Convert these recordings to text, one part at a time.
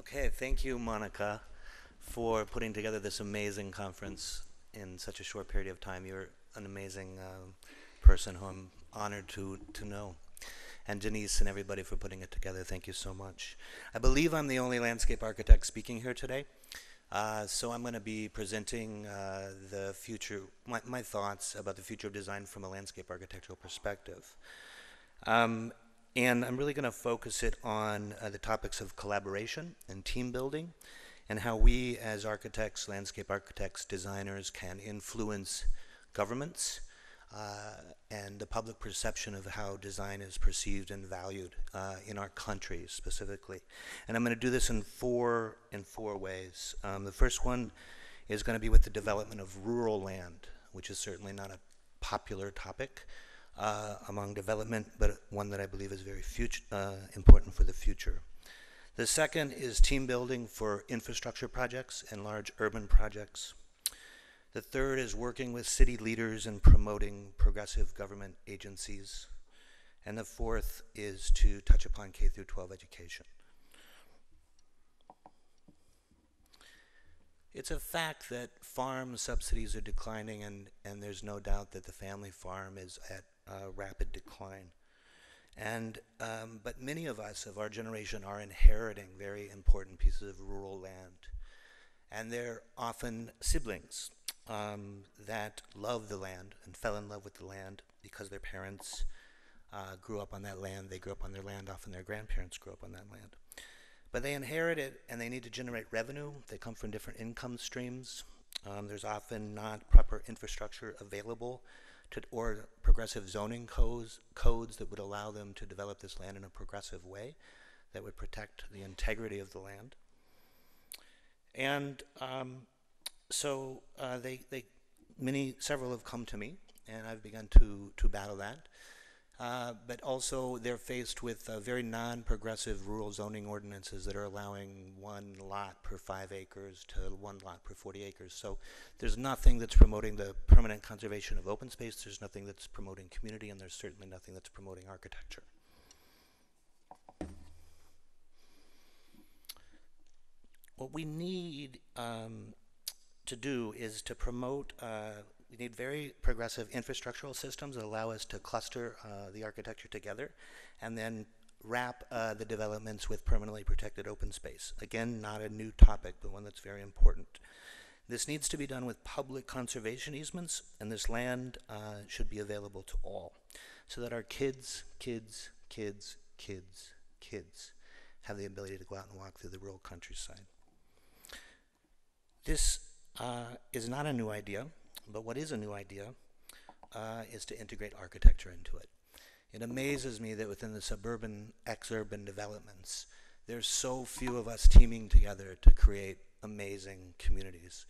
Okay, thank you, Monica, for putting together this amazing conference in such a short period of time. You're an amazing person who I'm honored to know. And Denise and everybody for putting it together, thank you so much. I believe I'm the only landscape architect speaking here today. So I'm going to be presenting the future, my thoughts about the future of design from a landscape architectural perspective. Um, and I'm really going to focus it on the topics of collaboration and team building and how we as architects, landscape architects, designers can influence governments and the public perception of how design is perceived and valued in our country specifically. And I'm going to do this in four ways. The first one is going to be with the development of rural land, which is certainly not a popular topic among development, but one that I believe is very important for the future. The second is team building for infrastructure projects and large urban projects. The third is working with city leaders and promoting progressive government agencies. And the fourth is to touch upon K through 12 education. It's a fact that farm subsidies are declining, and there's no doubt that the family farm is at rapid decline. But many of us of our generation are inheriting very important pieces of rural land. And they're often siblings that love the land and fell in love with the land because their parents grew up on that land. They grew up on their land. Often their grandparents grew up on that land. But they inherit it, and they need to generate revenue. They come from different income streams. There's often not proper infrastructure available or progressive zoning codes that would allow them to develop this land in a progressive way that would protect the integrity of the land. And several have come to me, and I've begun to battle that. But also they're faced with very non-progressive rural zoning ordinances that are allowing 1 lot per 5 acres to 1 lot per 40 acres. So there's nothing that's promoting the permanent conservation of open space, there's nothing that's promoting community, and there's certainly nothing that's promoting architecture. What we need to do is to promote we need very progressive infrastructural systems that allow us to cluster the architecture together and then wrap the developments with permanently protected open space. Again, not a new topic, but one that's very important. This needs to be done with public conservation easements, and this land should be available to all so that our kids have the ability to go out and walk through the rural countryside. This is not a new idea. But what is a new idea is to integrate architecture into it. It amazes me that within the suburban, ex-urban developments, there's so few of us teaming together to create amazing communities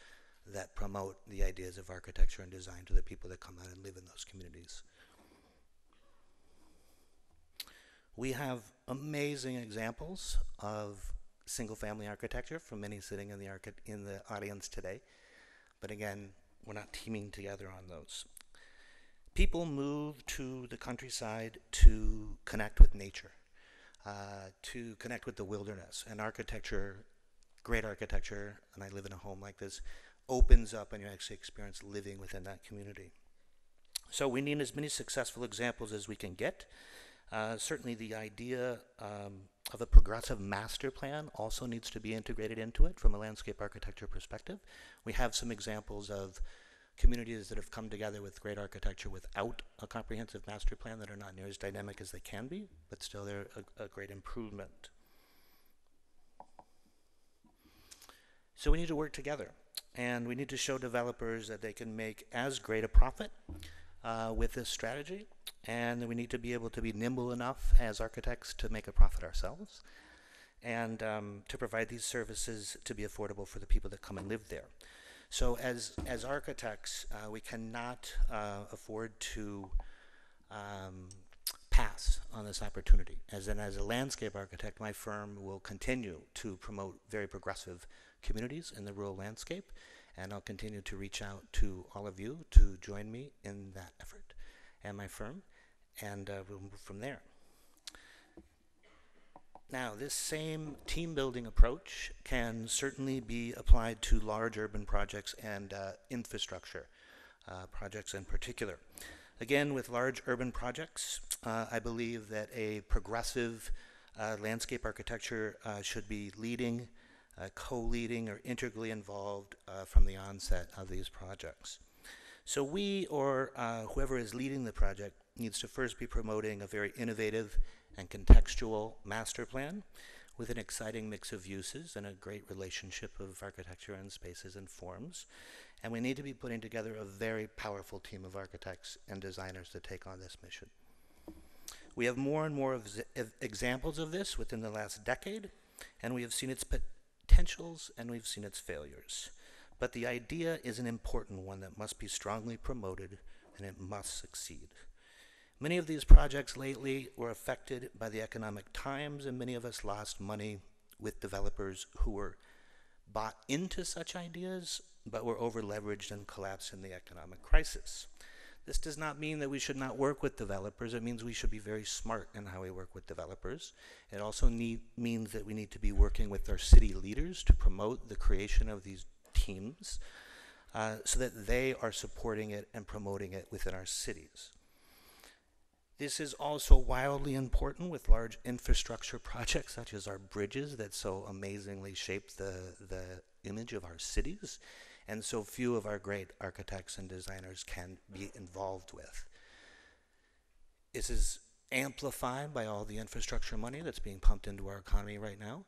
that promote the ideas of architecture and design to the people that come out and live in those communities. We have amazing examples of single-family architecture from many sitting in the audience today. But again, we're not teaming together on those. People move to the countryside to connect with nature, to connect with the wilderness. And architecture, great architecture, and I live in a home like this, opens up and you actually experience living within that community. So we need as many successful examples as we can get. Certainly the idea of a progressive master plan also needs to be integrated into it from a landscape architecture perspective. We have some examples of communities that have come together with great architecture without a comprehensive master plan that are not near as dynamic as they can be, but still they're a great improvement. So we need to work together, and we need to show developers that they can make as great a profit with this strategy, and we need to be able to be nimble enough as architects to make a profit ourselves and to provide these services to be affordable for the people that come and live there. So as architects, we cannot afford to pass on this opportunity. As a landscape architect, my firm will continue to promote very progressive communities in the rural landscape, and I'll continue to reach out to all of you to join me in that effort and my firm, and we'll move from there. Now, this same team building approach can certainly be applied to large urban projects and infrastructure projects in particular. Again, with large urban projects, I believe that a progressive landscape architecture should be leading, co-leading, or integrally involved from the onset of these projects. So we, or whoever is leading the project, needs to first be promoting a very innovative and contextual master plan with an exciting mix of uses and a great relationship of architecture and spaces and forms. And we need to be putting together a very powerful team of architects and designers to take on this mission. We have more and more examples of this within the last decade, and we have seen its potentials and we've seen its failures. But the idea is an important one that must be strongly promoted, and it must succeed. Many of these projects lately were affected by the economic times, and many of us lost money with developers who were bought into such ideas, but were over-leveraged and collapsed in the economic crisis. This does not mean that we should not work with developers. It means we should be very smart in how we work with developers. It also means that we need to be working with our city leaders to promote the creation of these teams so that they are supporting it and promoting it within our cities. This is also wildly important with large infrastructure projects such as our bridges that so amazingly shape the image of our cities, and so few of our great architects and designers can be involved with. This is amplified by all the infrastructure money that's being pumped into our economy right now,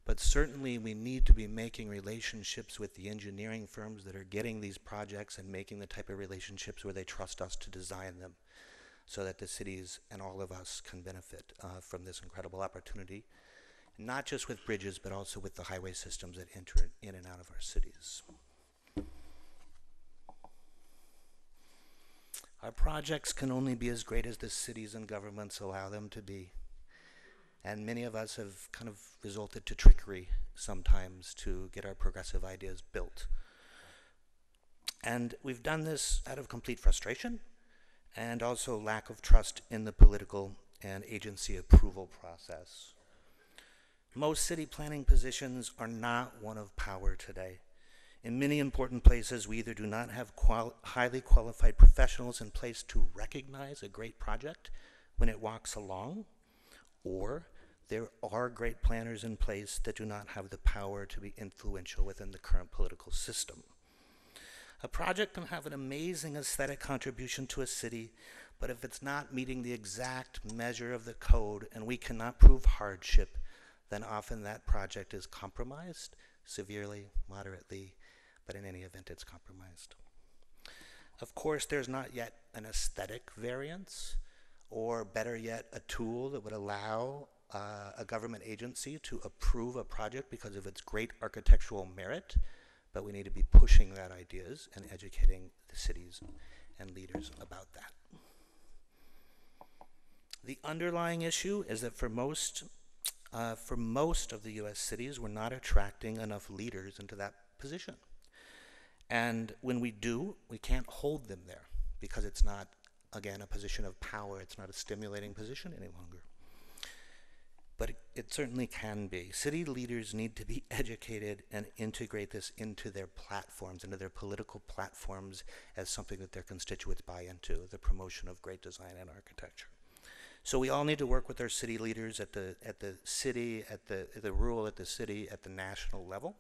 but certainly we need to be making relationships with the engineering firms that are getting these projects and making the type of relationships where they trust us to design them, so that the cities and all of us can benefit from this incredible opportunity, not just with bridges, but also with the highway systems that enter in and out of our cities. Our projects can only be as great as the cities and governments allow them to be. And many of us have kind of resorted to trickery sometimes to get our progressive ideas built. And we've done this out of complete frustration, and also lack of trust in the political and agency approval process. Most city planning positions are not one of power today. In many important places, we either do not have highly qualified professionals in place to recognize a great project when it walks along, or there are great planners in place that do not have the power to be influential within the current political system. A project can have an amazing aesthetic contribution to a city, but if it's not meeting the exact measure of the code and we cannot prove hardship, then often that project is compromised, severely, moderately, but in any event it's compromised. Of course, there's not yet an aesthetic variance, or better yet, a tool that would allow a government agency to approve a project because of its great architectural merit, but we need to be pushing that ideas and educating the cities and leaders about that. The underlying issue is that for most of the US cities, we're not attracting enough leaders into that position. And when we do, we can't hold them there because it's not, again, a position of power. It's not a stimulating position any longer. But it certainly can be. City leaders need to be educated and integrate this into their platforms, into their political platforms, as something that their constituents buy into, the promotion of great design and architecture. So we all need to work with our city leaders at the city, at the rural, at the city, at the national level,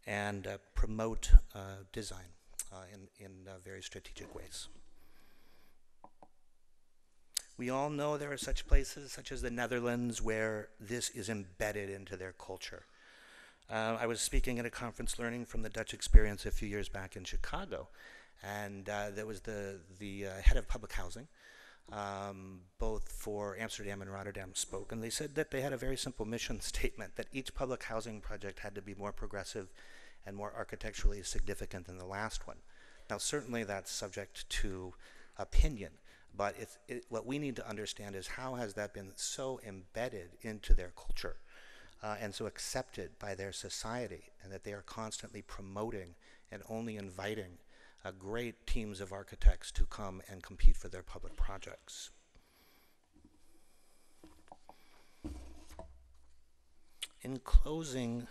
and promote design in very strategic ways. We all know there are such places, such as the Netherlands, where this is embedded into their culture. I was speaking at a conference learning from the Dutch experience a few years back in Chicago, and there was the head of public housing, both for Amsterdam and Rotterdam, spoke, and they said that they had a very simple mission statement, that each public housing project had to be more progressive and more architecturally significant than the last one. Now, certainly that's subject to opinion, but what we need to understand is how has that been so embedded into their culture and so accepted by their society, and that they are constantly promoting and only inviting great teams of architects to come and compete for their public projects. In closing,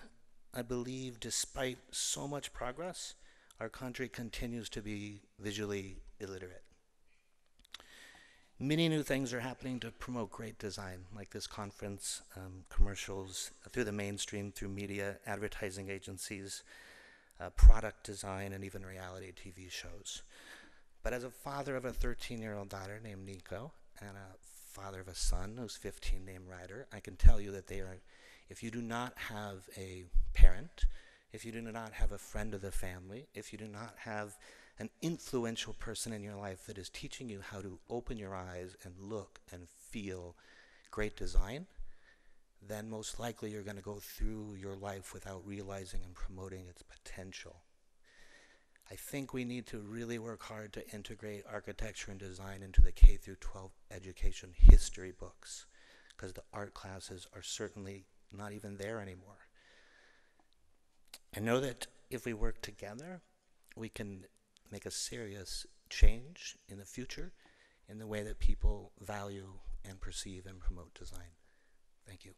I believe despite so much progress, our country continues to be visually illiterate. Many new things are happening to promote great design, like this conference, commercials, through the mainstream, through media, advertising agencies, product design, and even reality TV shows. But as a father of a 13-year-old daughter named Nico, and a father of a son who's 15 named Ryder, I can tell you that they are, if you do not have a parent, if you do not have a friend of the family, if you do not have an influential person in your life that is teaching you how to open your eyes and look and feel great design, then most likely you're going to go through your life without realizing and promoting its potential. I think we need to really work hard to integrate architecture and design into the K through 12 education history books, because the art classes are certainly not even there anymore. I know that if we work together, we can make a serious change in the future in the way that people value and perceive and promote design. Thank you.